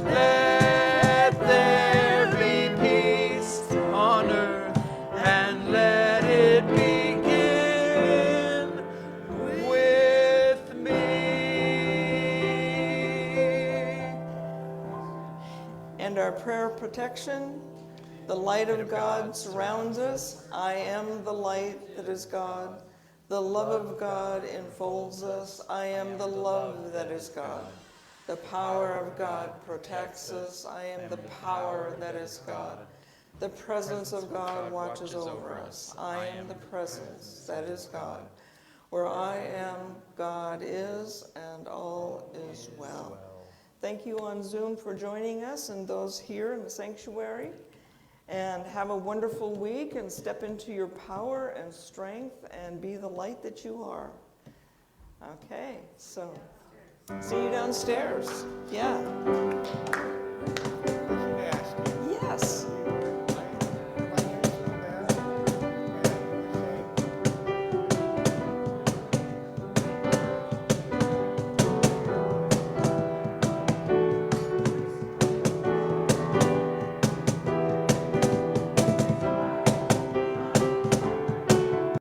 Let there be peace on earth, and let it begin with me. And our prayer of protection, the light of God surrounds us. I am the light that is God. The love of God enfolds us. I am the love that is God. The power of God protects us. I am the power that is God. The presence of God watches over us. I am the presence that is God. Where I am, God is, and all is well. Thank you on Zoom for joining us, and those here in the sanctuary. And have a wonderful week, and step into your power and strength and be the light that you are. Okay, so see you downstairs. Yeah.